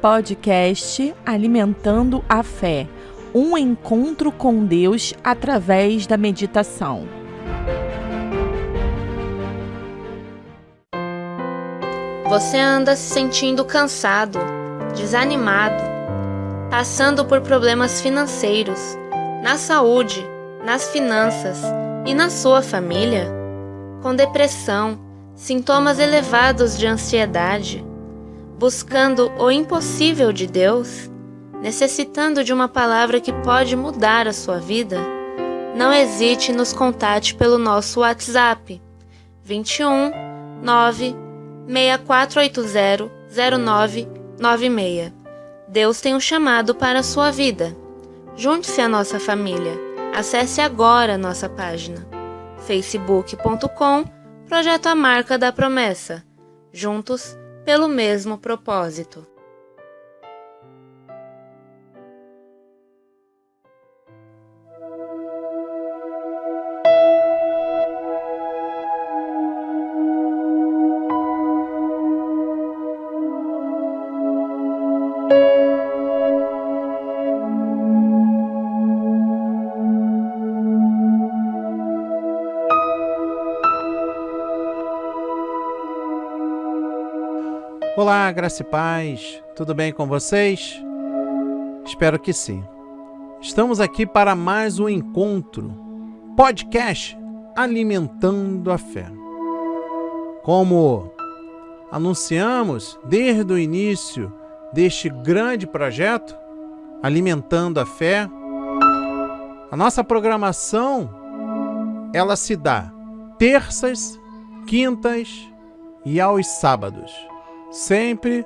podcast Alimentando a Fé, um encontro com Deus através da meditação. Você anda se sentindo cansado, desanimado, passando por problemas financeiros, na saúde, nas finanças e na sua família? Com depressão, sintomas elevados de ansiedade, buscando o impossível de Deus, necessitando de uma palavra que pode mudar a sua vida? Não hesite e nos contate pelo nosso WhatsApp 21 9 6480 0996. Deus tem um chamado para a sua vida. Junte-se à nossa família. Acesse agora a nossa página facebook.com Projeto A Marca da Promessa. Juntos pelo mesmo propósito. Olá, graça e paz, tudo bem com vocês? Espero que sim. Estamos aqui para mais um encontro, podcast Alimentando a Fé. Como anunciamos desde o início deste grande projeto, Alimentando a Fé, a nossa programação, ela se dá terças, quintas e aos sábados. Sempre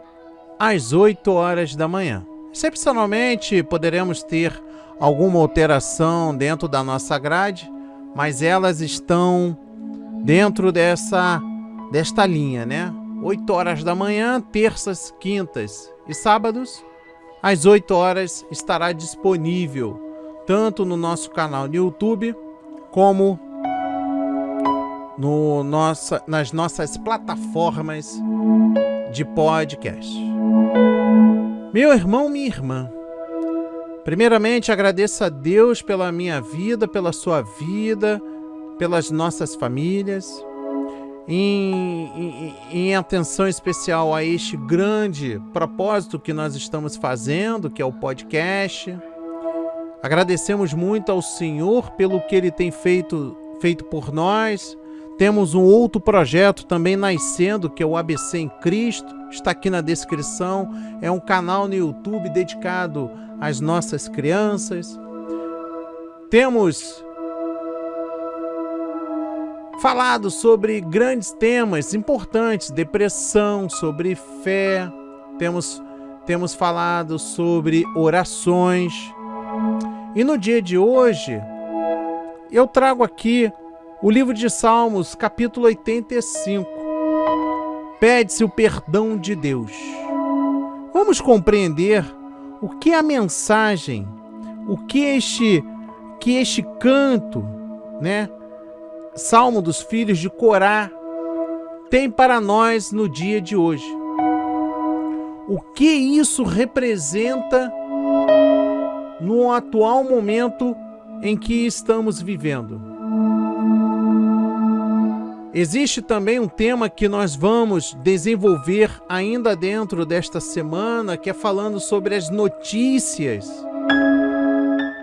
às 8 horas da manhã. Excepcionalmente, poderemos ter alguma alteração dentro da nossa grade, mas elas estão dentro desta linha, né? 8 horas da manhã, terças, quintas e sábados, às 8 horas estará disponível tanto no nosso canal no YouTube, como nas nossas plataformas de podcast. Meu irmão, minha irmã, primeiramente agradeço a Deus pela minha vida, pela sua vida, pelas nossas famílias, em atenção especial a este grande propósito que nós estamos fazendo, que é o podcast. Agradecemos muito ao Senhor pelo que Ele tem feito por nós. Temos um outro projeto também nascendo, que é o ABC em Cristo, está aqui na descrição. É um canal no YouTube dedicado às nossas crianças. Temos falado sobre grandes temas importantes, depressão, sobre fé. Temos falado sobre orações. E no dia de hoje, eu trago aqui o livro de Salmos, capítulo 85. Pede-se o perdão de Deus. Vamos compreender o que a mensagem, o que este canto, né? Salmo dos filhos de Corá tem para nós no dia de hoje. O que isso representa no atual momento em que estamos vivendo. Existe também um tema que nós vamos desenvolver ainda dentro desta semana, que é falando sobre as notícias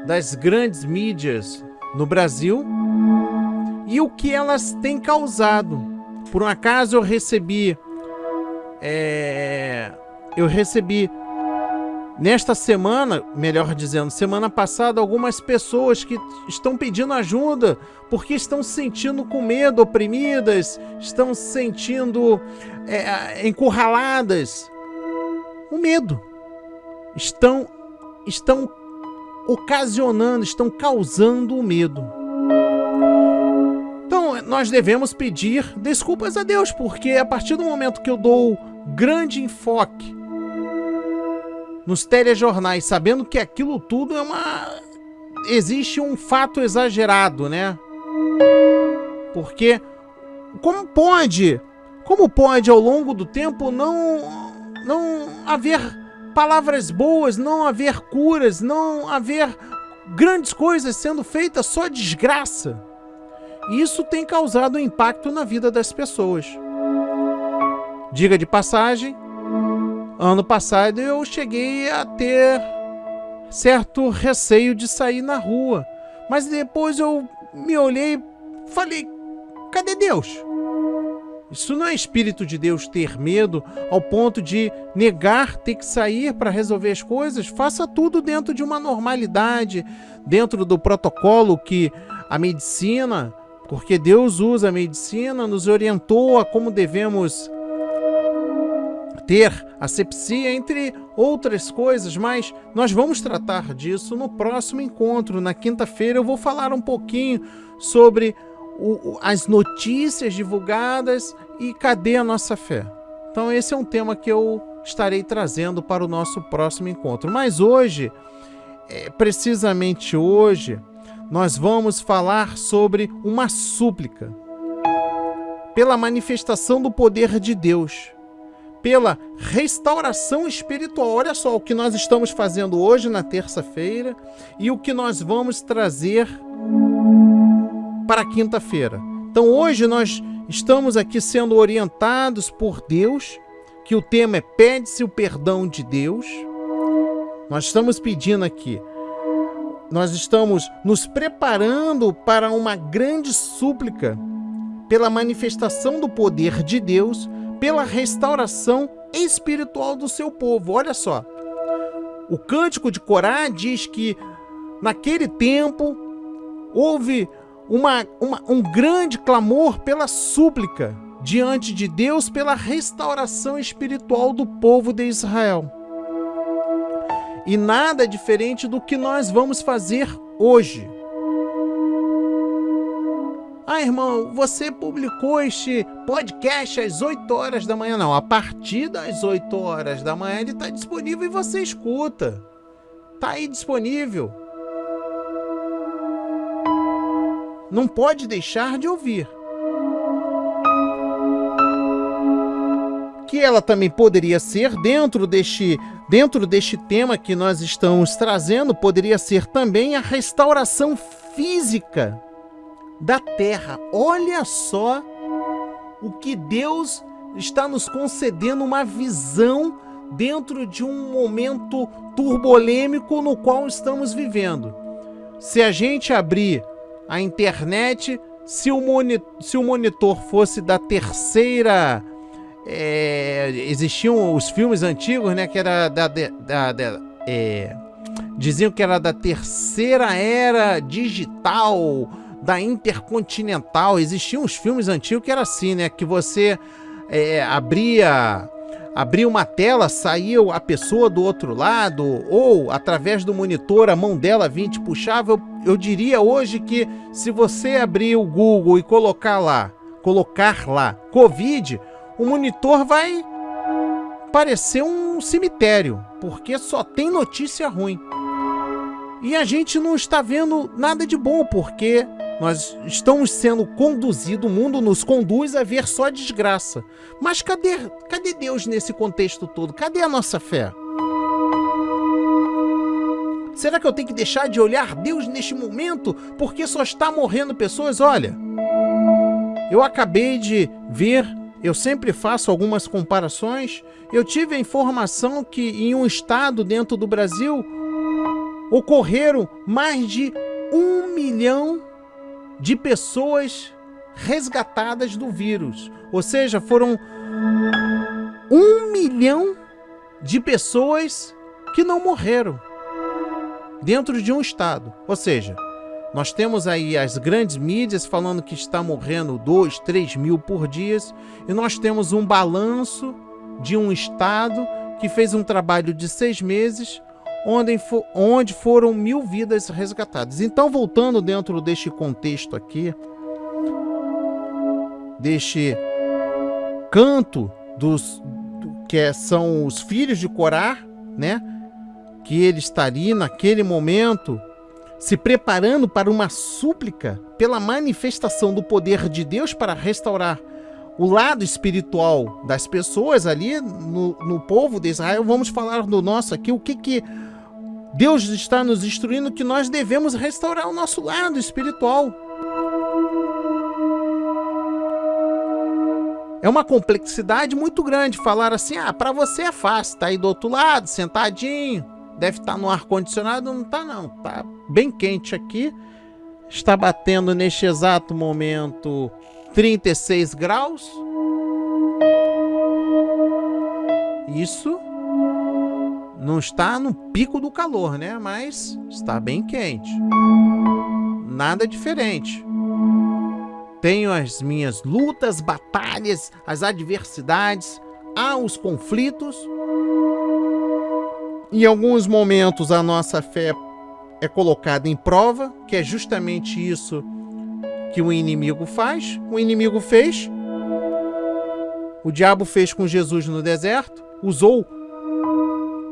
das grandes mídias no Brasil e o que elas têm causado. Por um acaso eu recebi nesta semana, melhor dizendo, semana passada, algumas pessoas que estão pedindo ajuda porque estão se sentindo com medo, oprimidas, estão se sentindo encurraladas. O medo. Estão ocasionando, estão causando o medo. Então, nós devemos pedir desculpas a Deus, porque a partir do momento que eu dou grande enfoque nos telejornais, sabendo que aquilo tudo existe um fato exagerado, né? Porque como pode ao longo do tempo não haver palavras boas, não haver curas, não haver grandes coisas sendo feitas, só desgraça. Isso tem causado um impacto na vida das pessoas. Diga de passagem, ano passado eu cheguei a ter certo receio de sair na rua, mas depois eu me olhei e falei, cadê Deus? Isso não é espírito de Deus ter medo ao ponto de negar ter que sair para resolver as coisas. Faça tudo dentro de uma normalidade, dentro do protocolo que a medicina, porque Deus usa a medicina, nos orientou a como devemos ter asepsia, entre outras coisas, mas nós vamos tratar disso no próximo encontro. Na quinta-feira eu vou falar um pouquinho sobre as notícias divulgadas e cadê a nossa fé. Então esse é um tema que eu estarei trazendo para o nosso próximo encontro. Mas hoje, precisamente hoje, nós vamos falar sobre uma súplica pela manifestação do poder de Deus, pela restauração espiritual. Olha só o que nós estamos fazendo hoje na terça-feira e o que nós vamos trazer para a quinta-feira. Então hoje nós estamos aqui sendo orientados por Deus, que o tema é Pede-se o Perdão de Deus. Nós estamos pedindo aqui, nós estamos nos preparando para uma grande súplica pela manifestação do poder de Deus, pela restauração espiritual do seu povo. Olha só, o Cântico de Corá diz que naquele tempo houve um grande clamor pela súplica diante de Deus, pela restauração espiritual do povo de Israel. E nada diferente do que nós vamos fazer hoje. Ah, irmão, você publicou este podcast às 8 horas da manhã. Não, a partir das 8 horas da manhã ele está disponível e você escuta. Está aí disponível. Não pode deixar de ouvir. Que ela também poderia ser, dentro deste tema que nós estamos trazendo, poderia ser também a restauração física da terra. Olha só o que Deus está nos concedendo, uma visão dentro de um momento turbolêmico no qual estamos vivendo. Se a gente abrir a internet, se o monitor fosse da terceira... existiam os filmes antigos, né, que era diziam que era da terceira era digital, da intercontinental. Existiam os filmes antigos que era assim, né, que você abria uma tela, saía a pessoa do outro lado, ou através do monitor a mão dela vinha e te puxava. Eu diria hoje que se você abrir o Google e colocar lá Covid, o monitor vai parecer um cemitério, porque só tem notícia ruim. E a gente não está vendo nada de bom, porque nós estamos sendo conduzidos, o mundo nos conduz a ver só desgraça. Mas cadê Deus nesse contexto todo? Cadê a nossa fé? Será que eu tenho que deixar de olhar Deus neste momento porque só está morrendo pessoas? Olha, eu acabei de ver, eu sempre faço algumas comparações. Eu tive a informação que em um estado dentro do Brasil ocorreram mais de 1 milhão de pessoas resgatadas do vírus. Ou seja, foram 1 milhão de pessoas que não morreram dentro de um estado. Ou seja, nós temos aí as grandes mídias falando que está morrendo 2, 3 mil por dia, e nós temos um balanço de um estado que fez um trabalho de 6 meses, onde foram 1.000 vidas resgatadas. Então, voltando dentro deste contexto aqui, deste canto que são os filhos de Corá, né? Que ele estaria naquele momento se preparando para uma súplica pela manifestação do poder de Deus para restaurar o lado espiritual das pessoas ali no povo de Israel, vamos falar do nosso aqui, o que Deus está nos instruindo, que nós devemos restaurar o nosso lado espiritual. É uma complexidade muito grande falar assim, para você é fácil, tá aí do outro lado, sentadinho, deve estar no ar-condicionado. Não tá não, tá bem quente aqui, está batendo neste exato momento 36 graus. Isso não está no pico do calor, né? Mas está bem quente. Nada diferente. Tenho as minhas lutas, batalhas, as adversidades, há os conflitos. Em alguns momentos a nossa fé é colocada em prova, que é justamente isso que o inimigo faz. O inimigo fez. O diabo fez com Jesus no deserto. Usou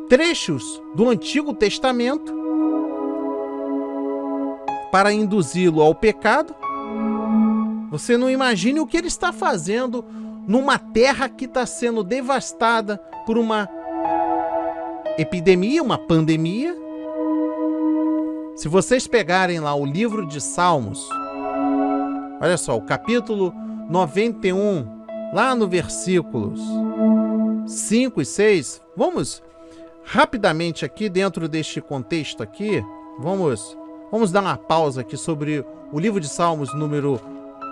trechos do Antigo Testamento para induzi-lo ao pecado. Você não imagine o que ele está fazendo numa terra que está sendo devastada por uma epidemia, uma pandemia. Se vocês pegarem lá o livro de Salmos, olha só, o capítulo 91, lá no versículos 5 e 6, vamos rapidamente aqui dentro deste contexto aqui, vamos dar uma pausa aqui sobre o livro de Salmos número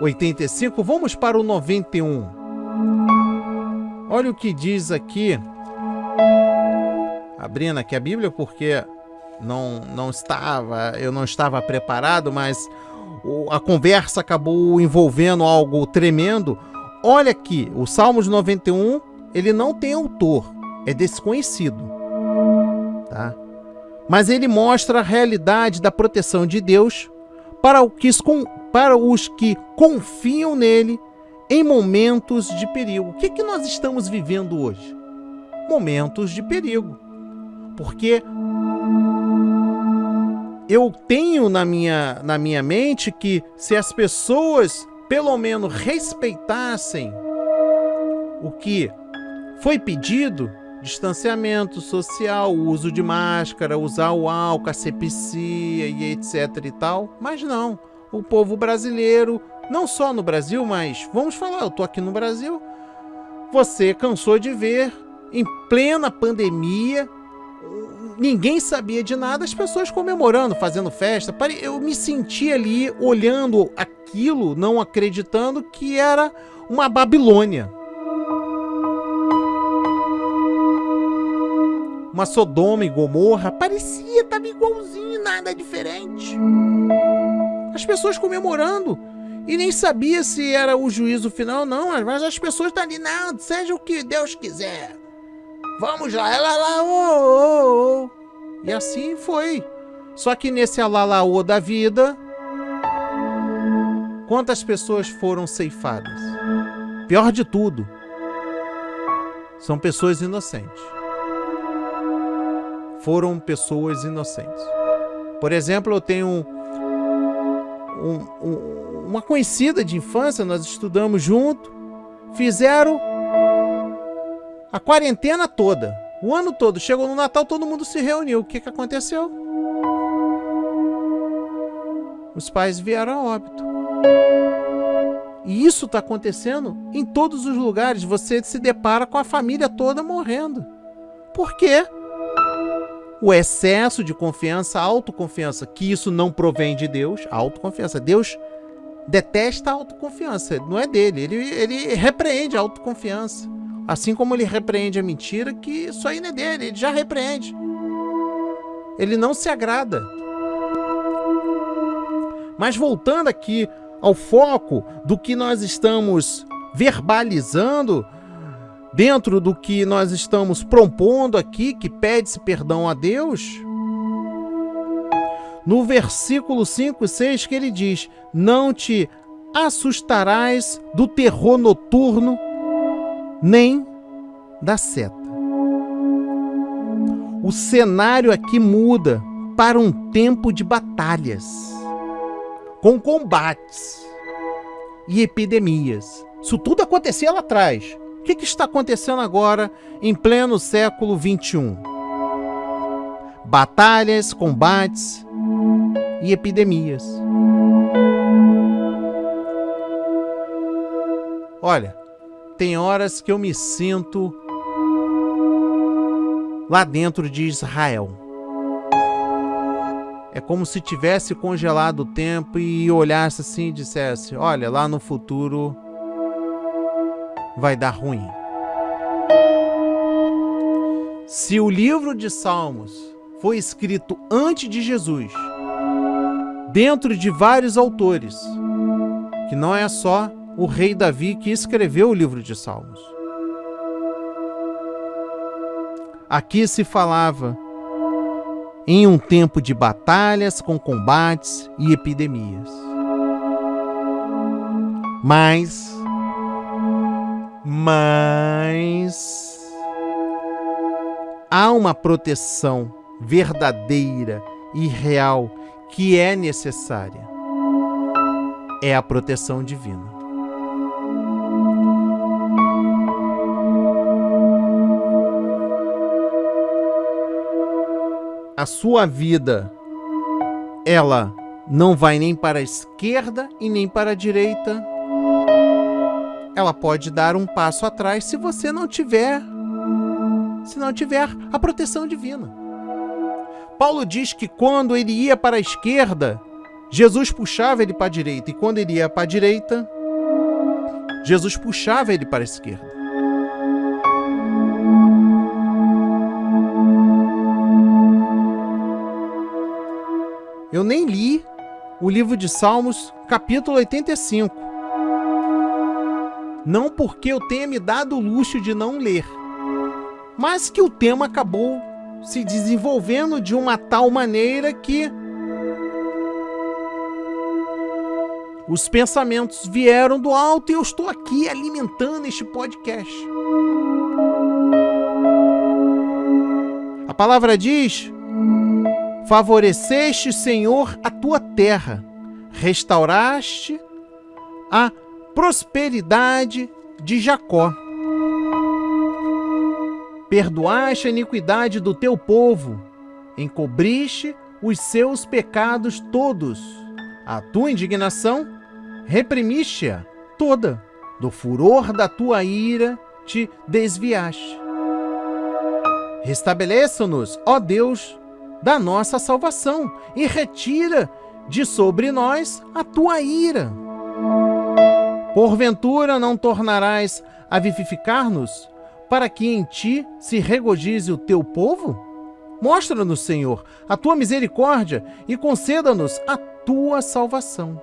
85, vamos para o 91. Olha o que diz aqui, abrindo aqui a Bíblia porque eu não estava preparado, mas a conversa acabou envolvendo algo tremendo. Olha aqui, o Salmos 91, ele não tem autor, é desconhecido, tá? Mas ele mostra a realidade da proteção de Deus para os que confiam nele em momentos de perigo. O que nós estamos vivendo hoje? Momentos de perigo. Porque eu tenho na minha mente que se as pessoas pelo menos respeitassem o que foi pedido, distanciamento social, o uso de máscara, usar o álcool, asepsia e etc e tal, mas não. O povo brasileiro, não só no Brasil, mas vamos falar, eu tô aqui no Brasil, você cansou de ver, em plena pandemia, ninguém sabia de nada, as pessoas comemorando, fazendo festa. Eu me senti ali olhando aquilo, não acreditando que era uma Babilônia. Uma Sodoma e Gomorra, parecia, estava igualzinho, nada diferente. As pessoas comemorando e nem sabia se era o juízo final, não, mas as pessoas estão ali, não, seja o que Deus quiser. Vamos lá, ela lá, oh. E assim foi. Só que nesse alalaô da vida, quantas pessoas foram ceifadas? Pior de tudo, são pessoas inocentes. Foram pessoas inocentes. Por exemplo, eu tenho uma conhecida de infância, nós estudamos junto, fizeram a quarentena toda, o ano todo. Chegou no Natal, todo mundo se reuniu. O que aconteceu? Os pais vieram a óbito. E isso está acontecendo em todos os lugares. Você se depara com a família toda morrendo. Por quê? O excesso de confiança, a autoconfiança, que isso não provém de Deus, a autoconfiança. Deus detesta a autoconfiança, não é dele. Ele repreende a autoconfiança. Assim como ele repreende a mentira, que isso aí não é dele, ele já repreende. Ele não se agrada. Mas voltando aqui ao foco do que nós estamos verbalizando, dentro do que nós estamos propondo aqui, que pede-se perdão a Deus, no versículo 5 e 6 que ele diz: não te assustarás do terror noturno, nem da seta. O cenário aqui muda para um tempo de batalhas, com combates e epidemias. Isso tudo acontecia lá atrás. O que está acontecendo agora, em pleno século XXI? Batalhas, combates e epidemias. Olha, tem horas que eu me sinto lá dentro de Israel. É como se tivesse congelado o tempo e olhasse assim e dissesse: olha, lá no futuro vai dar ruim. Se o livro de Salmos foi escrito antes de Jesus, dentro de vários autores, que não é só o rei Davi que escreveu o livro de Salmos. Aqui se falava em um tempo de batalhas com combates e epidemias. Mas há uma proteção verdadeira e real que é necessária. É a proteção divina. A sua vida, ela não vai nem para a esquerda e nem para a direita. Ela pode dar um passo atrás se você não tiver a proteção divina. Paulo diz que quando ele ia para a esquerda, Jesus puxava ele para a direita, e quando ele ia para a direita, Jesus puxava ele para a esquerda. Eu nem li o livro de Salmos, capítulo 85. Não porque eu tenha me dado o luxo de não ler, mas que o tema acabou se desenvolvendo de uma tal maneira que os pensamentos vieram do alto e eu estou aqui alimentando este podcast. A palavra diz: favoreceste, Senhor, a tua terra, restauraste a prosperidade de Jacó. Perdoaste a iniquidade do teu povo, encobriste os seus pecados todos. A tua indignação reprimiste-a toda, do furor da tua ira te desviaste. Restabeleça-nos, ó Deus, da nossa salvação, e retira de sobre nós a tua ira. Porventura não tornarás a vivificar-nos, para que em ti se regozije o teu povo? Mostra-nos, Senhor, a tua misericórdia e conceda-nos a tua salvação.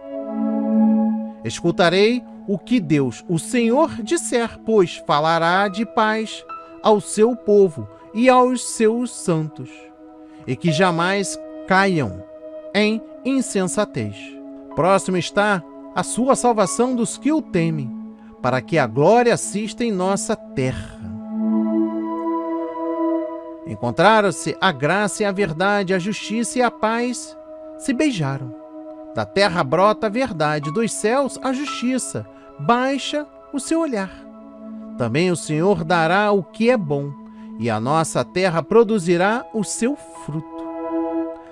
Escutarei o que Deus, o Senhor, disser, pois falará de paz ao seu povo e aos seus santos, e que jamais caiam em insensatez. Próximo está a sua salvação dos que o temem, para que a glória assista em nossa terra. Encontraram-se a graça e a verdade, a justiça e a paz se beijaram. Da terra brota a verdade, dos céus a justiça, baixa o seu olhar. Também o Senhor dará o que é bom, e a nossa terra produzirá o seu fruto.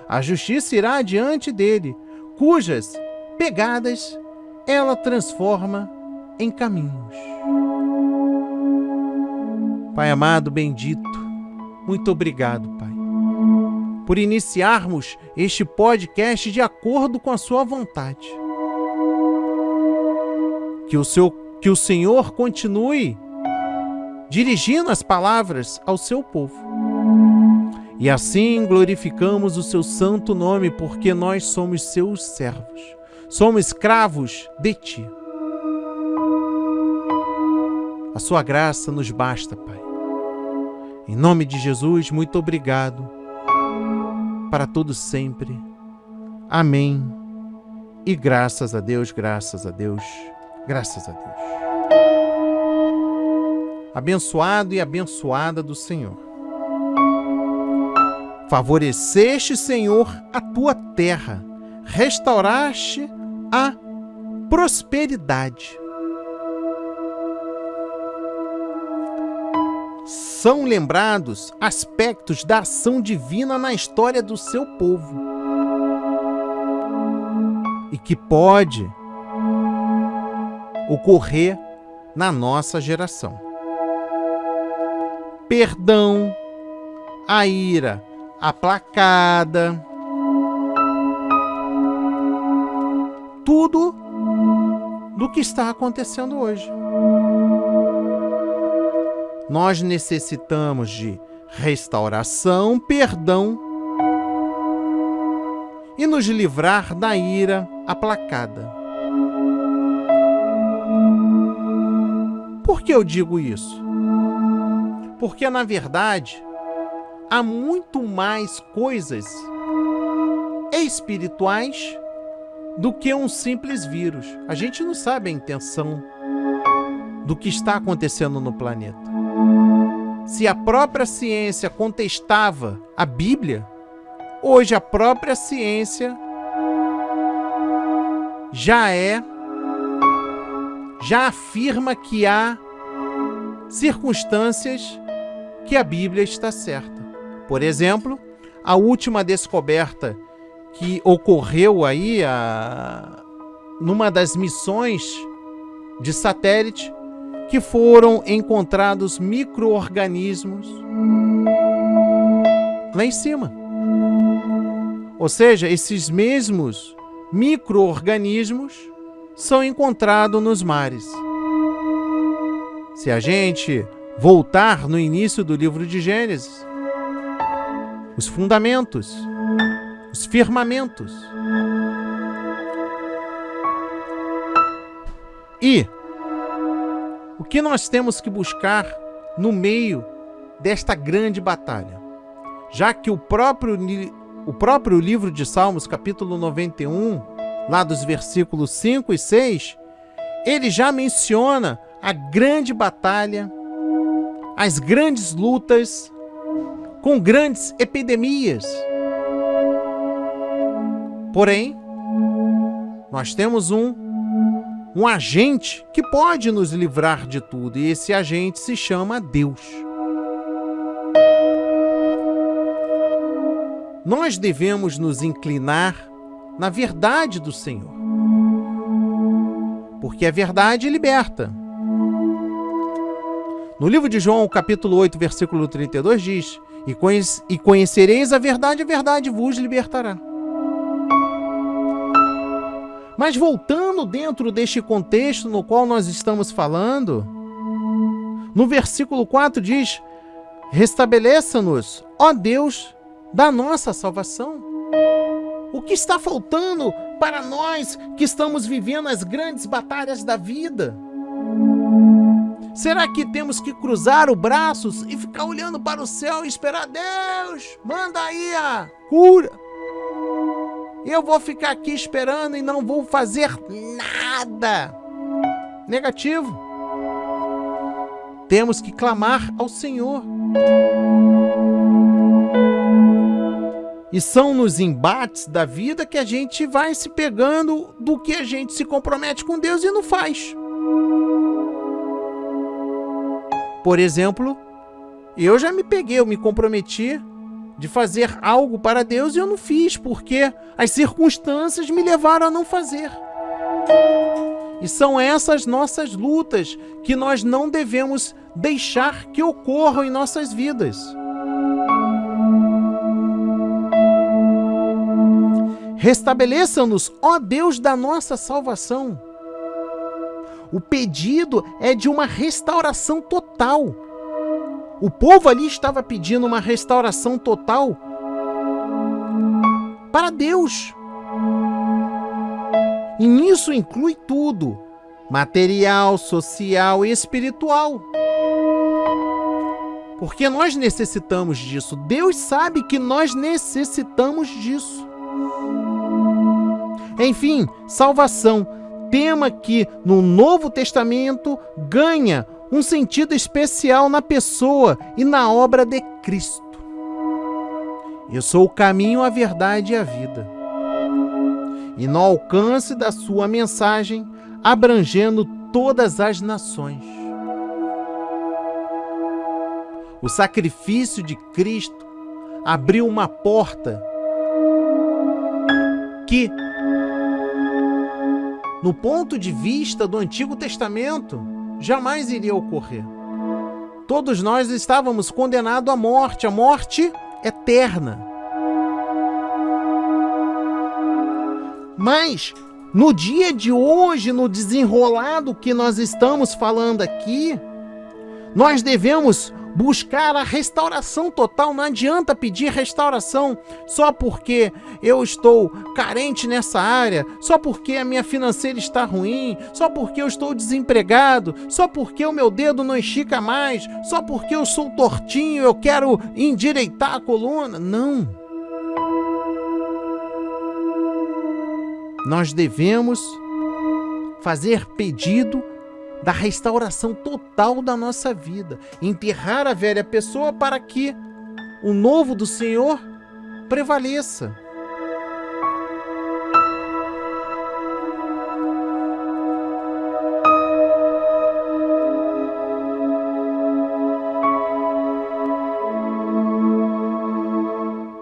A justiça irá adiante dele, cujas pegadas ela transforma em caminhos. Pai amado, bendito, muito obrigado, Pai, por iniciarmos este podcast de acordo com a sua vontade. Que o Senhor continue dirigindo as palavras ao seu povo. E assim glorificamos o seu santo nome, porque nós somos seus servos. Somos escravos de ti. A sua graça nos basta, Pai. Em nome de Jesus, muito obrigado. Para todos sempre. Amém. E graças a Deus, graças a Deus, graças a Deus. Abençoado e abençoada do Senhor. Favoreceste, Senhor, a tua terra, restauraste a prosperidade. são lembrados aspectos da ação divina na história do seu povo e que pode ocorrer na nossa geração. Perdão, a ira aplacada, tudo do que está acontecendo hoje. Nós necessitamos de restauração, perdão e nos livrar da ira aplacada. Por que eu digo isso? Porque, na verdade, há muito mais coisas espirituais do que um simples vírus. A gente não sabe a intenção do que está acontecendo no planeta. Se a própria ciência contestava a Bíblia, hoje a própria ciência já afirma que há circunstâncias que a Bíblia está certa. Por exemplo, a última descoberta que ocorreu aí numa das missões de satélite, que foram encontrados micro-organismos lá em cima. Ou seja, esses mesmos micro-organismos são encontrados nos mares. Se a gente voltar no início do livro de Gênesis, os fundamentos, os firmamentos. E o que nós temos que buscar no meio desta grande batalha? Já que o próprio livro de Salmos, capítulo 91, lá dos versículos 5 e 6, ele já menciona a grande batalha, as grandes lutas, com grandes epidemias. Porém, nós temos um agente que pode nos livrar de tudo, e esse agente se chama Deus. Nós devemos nos inclinar na verdade do Senhor, porque a verdade liberta. No livro de João, capítulo 8, versículo 32, diz: E conhecereis a verdade vos libertará. Mas voltando dentro deste contexto no qual nós estamos falando, no versículo 4 diz: Restabeleça-nos, ó Deus, da nossa salvação. O que está faltando para nós que estamos vivendo as grandes batalhas da vida? Será que temos que cruzar os braços e ficar olhando para o céu e esperar: Deus, manda aí a cura? Eu vou ficar aqui esperando e não vou fazer nada. Negativo. Temos que clamar ao Senhor. E são nos embates da vida que a gente vai se pegando do que a gente se compromete com Deus e não faz. Por exemplo, eu já me peguei, eu me comprometi de fazer algo para Deus e eu não fiz, porque as circunstâncias me levaram a não fazer. E são essas nossas lutas que nós não devemos deixar que ocorram em nossas vidas. Restabeleça-nos, ó Deus, da nossa salvação. O pedido é de uma restauração total. O povo ali estava pedindo uma restauração total para Deus. E nisso inclui tudo: material, social e espiritual. Porque nós necessitamos disso. Deus sabe que nós necessitamos disso. Enfim, salvação, tema que no Novo Testamento ganha um sentido especial na pessoa e na obra de Cristo. Eu sou o caminho, a verdade e a vida. E no alcance da sua mensagem, abrangendo todas as nações. O sacrifício de Cristo abriu uma porta que, no ponto de vista do Antigo Testamento, jamais iria ocorrer. Todos nós estávamos condenados à morte eterna. Mas, no dia de hoje, no desenrolado que nós estamos falando aqui, nós devemos buscar a restauração total. Não adianta pedir restauração só porque eu estou carente nessa área, só porque a minha financeira está ruim, só porque eu estou desempregado, só porque o meu dedo não estica mais, só porque eu sou tortinho e eu quero endireitar a coluna. Não. Nós devemos fazer pedido da restauração total da nossa vida, enterrar a velha pessoa para que o novo do Senhor prevaleça.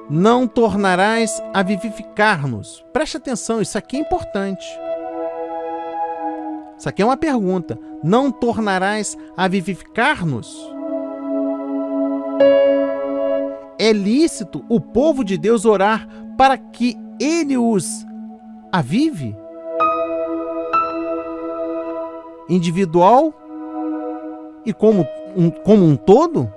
Não tornarás a vivificar-nos. Preste atenção, isso aqui é importante. Isso aqui é uma pergunta. Não tornarás a vivificar-nos? É lícito o povo de Deus orar para que ele os avive? Individual e como um todo?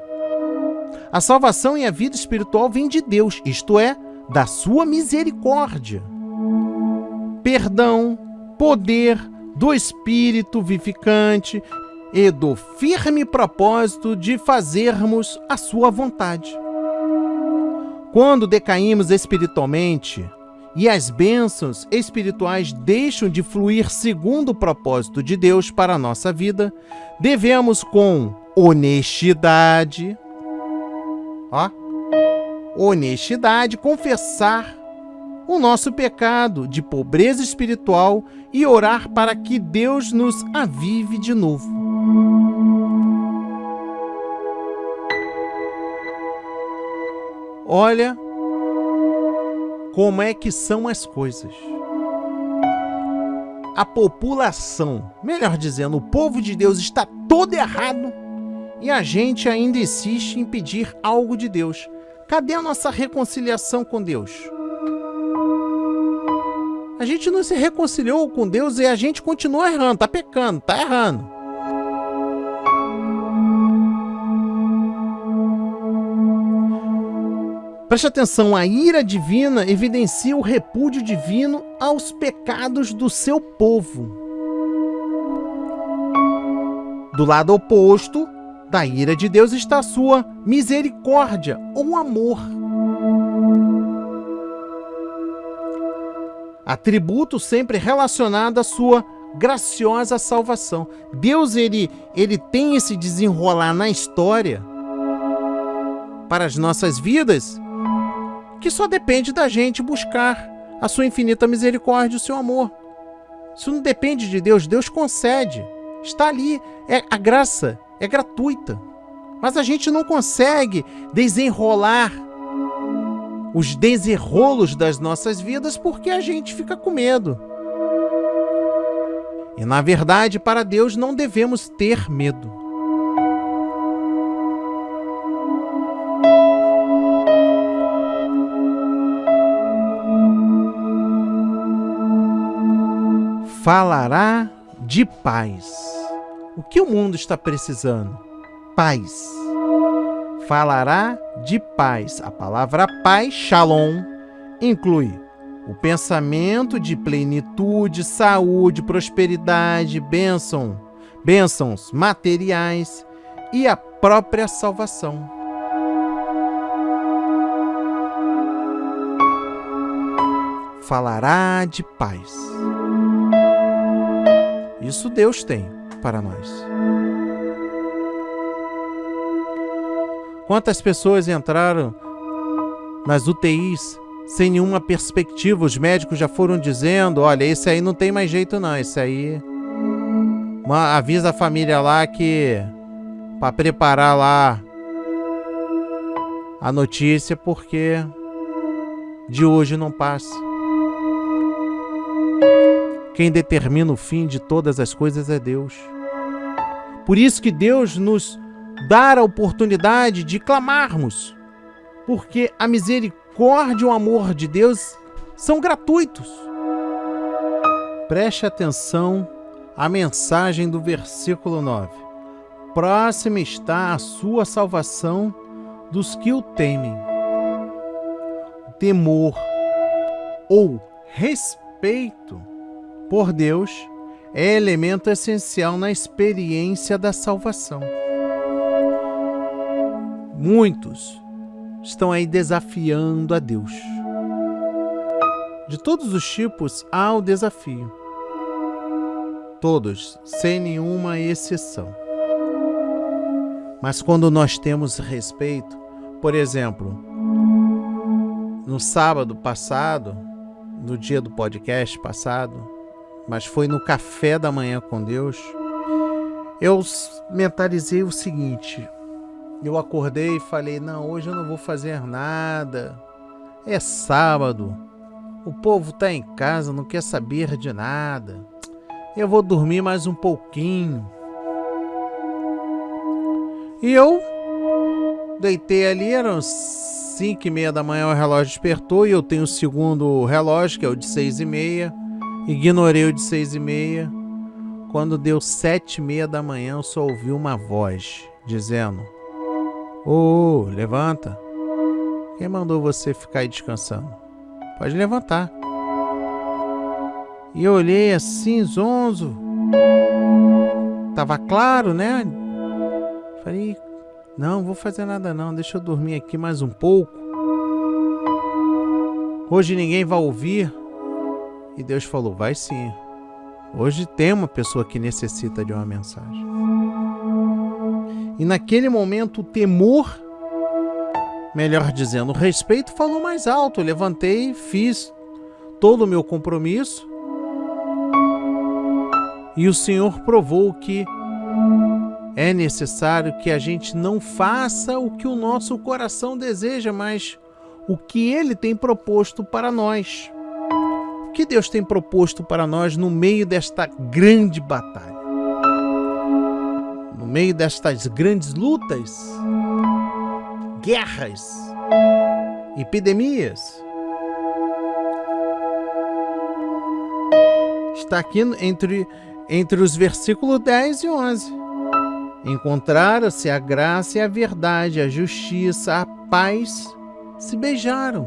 A salvação e a vida espiritual vêm de Deus, isto é, da sua misericórdia. Perdão, poder do Espírito vivificante e do firme propósito de fazermos a sua vontade. Quando decaímos espiritualmente e as bênçãos espirituais deixam de fluir segundo o propósito de Deus para a nossa vida, devemos com honestidade, confessar o nosso pecado de pobreza espiritual e orar para que Deus nos avive de novo. Olha como é que são as coisas. A população, melhor dizendo, o povo de Deus está todo errado e a gente ainda insiste em pedir algo de Deus. Cadê a nossa reconciliação com Deus? A gente não se reconciliou com Deus e a gente continua errando, está pecando, está errando. Preste atenção, a ira divina evidencia o repúdio divino aos pecados do seu povo. Do lado oposto da ira de Deus está a sua misericórdia ou amor. Atributo sempre relacionado à sua graciosa salvação. Deus, ele tem esse desenrolar na história para as nossas vidas que só depende da gente buscar a sua infinita misericórdia e o seu amor. Isso não depende de Deus, Deus concede. Está ali, a graça é gratuita. Mas a gente não consegue desenrolar os desenrolos das nossas vidas porque a gente fica com medo. E na verdade, para Deus não devemos ter medo. Falará de paz. O que o mundo está precisando? Paz. Falará de paz. A palavra paz, shalom, inclui o pensamento de plenitude, saúde, prosperidade, bênçãos materiais e a própria salvação. Falará de paz. Isso Deus tem para nós. Quantas pessoas entraram nas UTIs sem nenhuma perspectiva? Os médicos já foram dizendo, olha, esse aí não tem mais jeito não, esse aí... avisa a família lá que para preparar lá a notícia porque de hoje não passa. Quem determina o fim de todas as coisas é Deus. Por isso que Deus nos dá a oportunidade de clamarmos, porque a misericórdia e o amor de Deus são gratuitos. Preste atenção à mensagem do versículo 9. Próxima está a sua salvação dos que o temem. O temor ou respeito por Deus é elemento essencial na experiência da salvação. Muitos estão aí desafiando a Deus. De todos os tipos há o desafio. Todos, sem nenhuma exceção. Mas quando nós temos respeito, por exemplo, no sábado passado, no dia do podcast passado, mas foi no café da manhã com Deus, eu mentalizei o seguinte: eu acordei e falei, não, hoje eu não vou fazer nada, é sábado, o povo está em casa, não quer saber de nada, eu vou dormir mais um pouquinho. E eu deitei ali, eram 5:30 da manhã, o relógio despertou e eu tenho o segundo relógio, que é o de 6:30. Ignorei o de 6:30. Quando deu 7:30 da manhã, eu só ouvi uma voz dizendo: Ô, levanta. Quem mandou você ficar aí descansando? Pode levantar. E eu olhei assim, zonzo. Tava claro, né? Falei, não vou fazer nada não, deixa eu dormir aqui mais um pouco. Hoje ninguém vai ouvir. E Deus falou, vai sim. Hoje tem uma pessoa que necessita de uma mensagem. E naquele momento o temor, melhor dizendo, o respeito falou mais alto. Eu levantei, fiz todo o meu compromisso. E o Senhor provou que é necessário que a gente não faça o que o nosso coração deseja, mas o que Ele tem proposto para nós. O que Deus tem proposto para nós no meio desta grande batalha? No meio destas grandes lutas, guerras, epidemias. Está aqui entre os versículos 10 e 11. Encontraram-se a graça e a verdade, a justiça, a paz, se beijaram.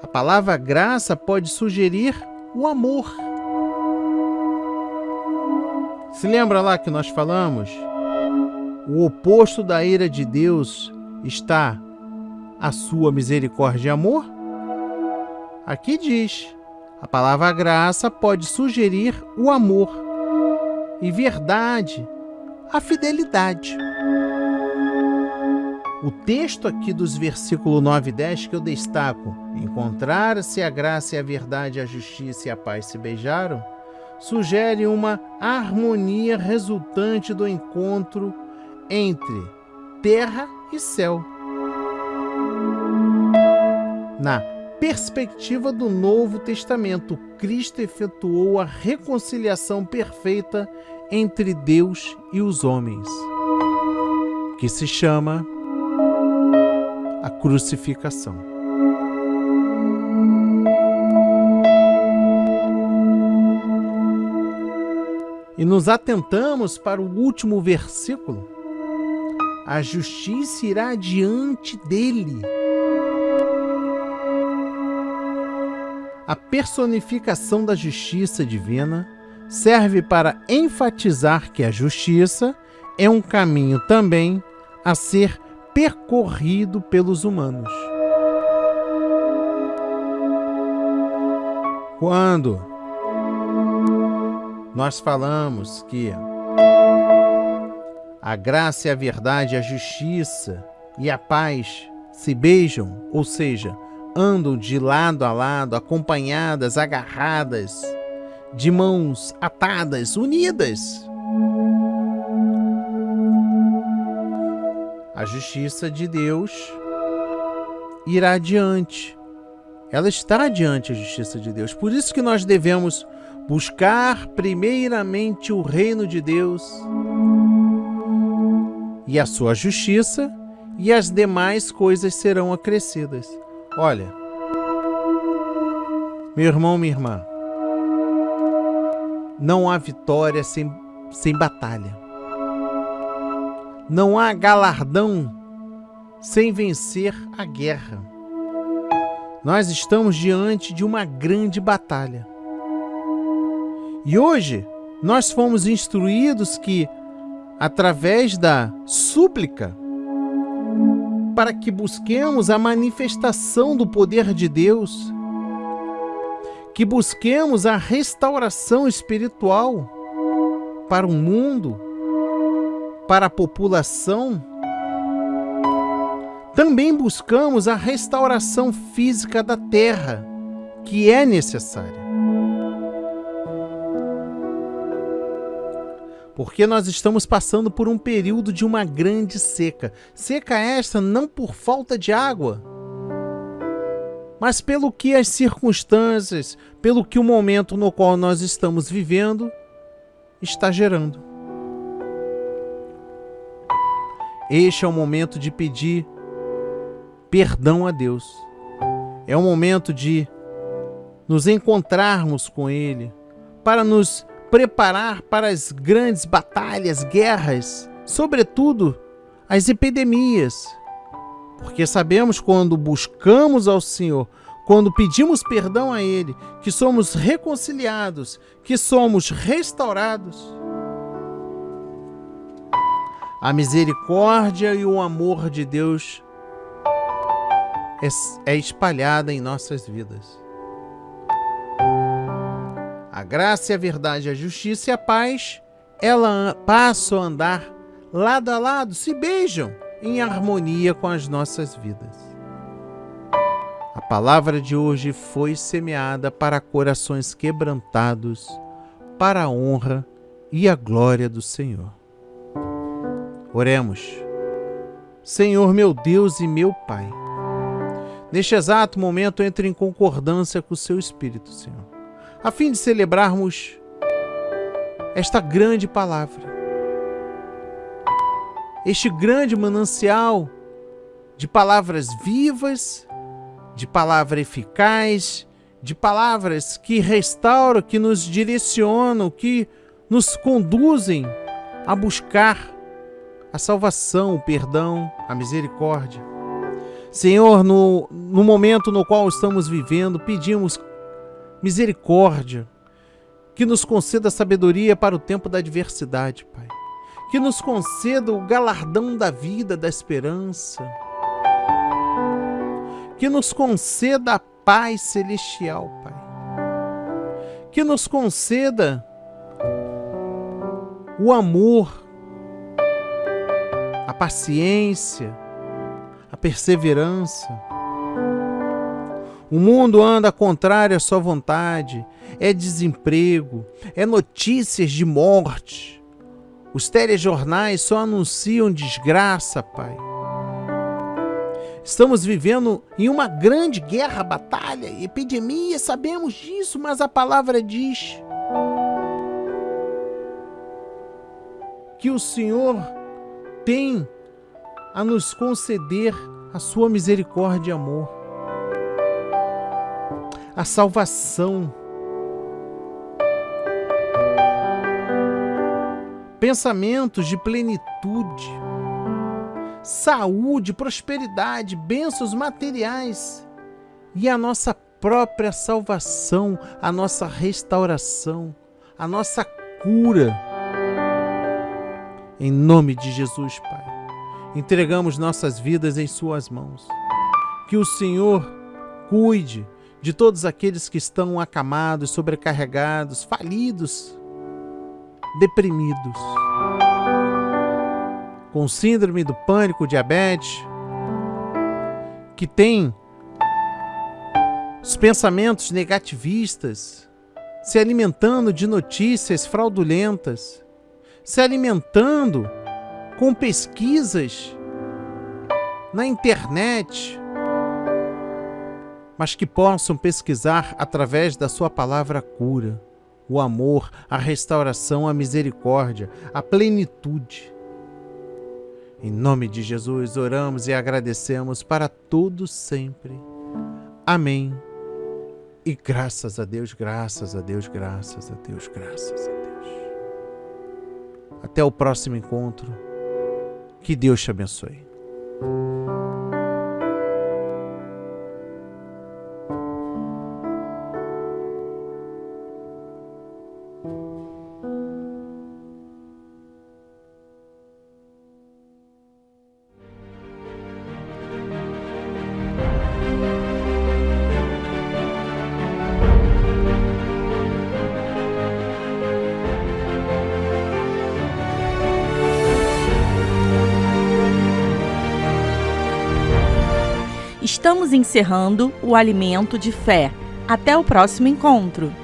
A palavra graça pode sugerir o amor. Se lembra lá que nós falamos? O oposto da ira de Deus está a sua misericórdia e amor? Aqui diz, a palavra graça pode sugerir o amor e verdade, a fidelidade. O texto aqui dos versículos 9 e 10 que eu destaco, encontraram-se a graça e a verdade, a justiça e a paz se beijaram, sugere uma harmonia resultante do encontro entre terra e céu. Na perspectiva do Novo Testamento, Cristo efetuou a reconciliação perfeita entre Deus e os homens, que se chama a crucificação. E nos atentamos para o último versículo. A justiça irá diante dele. A personificação da justiça divina serve para enfatizar que a justiça é um caminho também a ser percorrido pelos humanos. Quando nós falamos que a graça e a verdade, a justiça e a paz se beijam, ou seja, andam de lado a lado, acompanhadas, agarradas, de mãos atadas, unidas. A justiça de Deus irá adiante. Ela está adiante, a justiça de Deus. Por isso que nós devemos buscar primeiramente o reino de Deus e a sua justiça, e as demais coisas serão acrescidas. Olha, meu irmão, minha irmã, não há vitória sem batalha. Não há galardão sem vencer a guerra. Nós estamos diante de uma grande batalha. E hoje nós fomos instruídos que, através da súplica, para que busquemos a manifestação do poder de Deus, que busquemos a restauração espiritual para o mundo, para a população, também buscamos a restauração física da terra, que é necessária. Porque nós estamos passando por um período de uma grande seca. Seca esta não por falta de água, mas pelo que as circunstâncias, pelo que o momento no qual nós estamos vivendo está gerando. Este é o momento de pedir perdão a Deus. É o momento de nos encontrarmos com Ele, para nos preparar para as grandes batalhas, guerras, sobretudo as epidemias. Porque sabemos, quando buscamos ao Senhor, quando pedimos perdão a Ele, que somos reconciliados, que somos restaurados. A misericórdia e o amor de Deus é espalhada em nossas vidas. A graça e a verdade, a justiça e a paz, ela passam a andar lado a lado, se beijam em harmonia com as nossas vidas. A palavra de hoje foi semeada para corações quebrantados, para a honra e a glória do Senhor. Oremos. Senhor, meu Deus e meu Pai, neste exato momento entre em concordância com o Seu Espírito, Senhor, a fim de celebrarmos esta grande palavra, este grande manancial de palavras vivas, de palavra eficaz, de palavras que restauram, que nos direcionam, que nos conduzem a buscar a salvação, o perdão, a misericórdia. Senhor, no momento no qual estamos vivendo, pedimos misericórdia, que nos conceda sabedoria para o tempo da adversidade, Pai. Que nos conceda o galardão da vida, da esperança. Que nos conceda a paz celestial, Pai. Que nos conceda o amor, a paciência, a perseverança. O mundo anda contrário à sua vontade, é desemprego, é notícias de morte. Os telejornais só anunciam desgraça, Pai. Estamos vivendo em uma grande guerra, batalha, epidemia, sabemos disso, mas a palavra diz que o Senhor tem a nos conceder a sua misericórdia e amor, a salvação, pensamentos de plenitude, saúde, prosperidade, bênçãos materiais e a nossa própria salvação, a nossa restauração, a nossa cura. Em nome de Jesus, Pai, entregamos nossas vidas em Suas mãos. Que o Senhor cuide de todos aqueles que estão acamados, sobrecarregados, falidos, deprimidos, com síndrome do pânico, diabetes, que tem os pensamentos negativistas, se alimentando de notícias fraudulentas, se alimentando com pesquisas na internet, mas que possam pesquisar através da sua palavra a cura, o amor, a restauração, a misericórdia, a plenitude. Em nome de Jesus, oramos e agradecemos para todos sempre. Amém. E graças a Deus, graças a Deus, graças a Deus, graças a Deus. Até o próximo encontro. Que Deus te abençoe. Estamos encerrando o Alimento de Fé. Até o próximo encontro!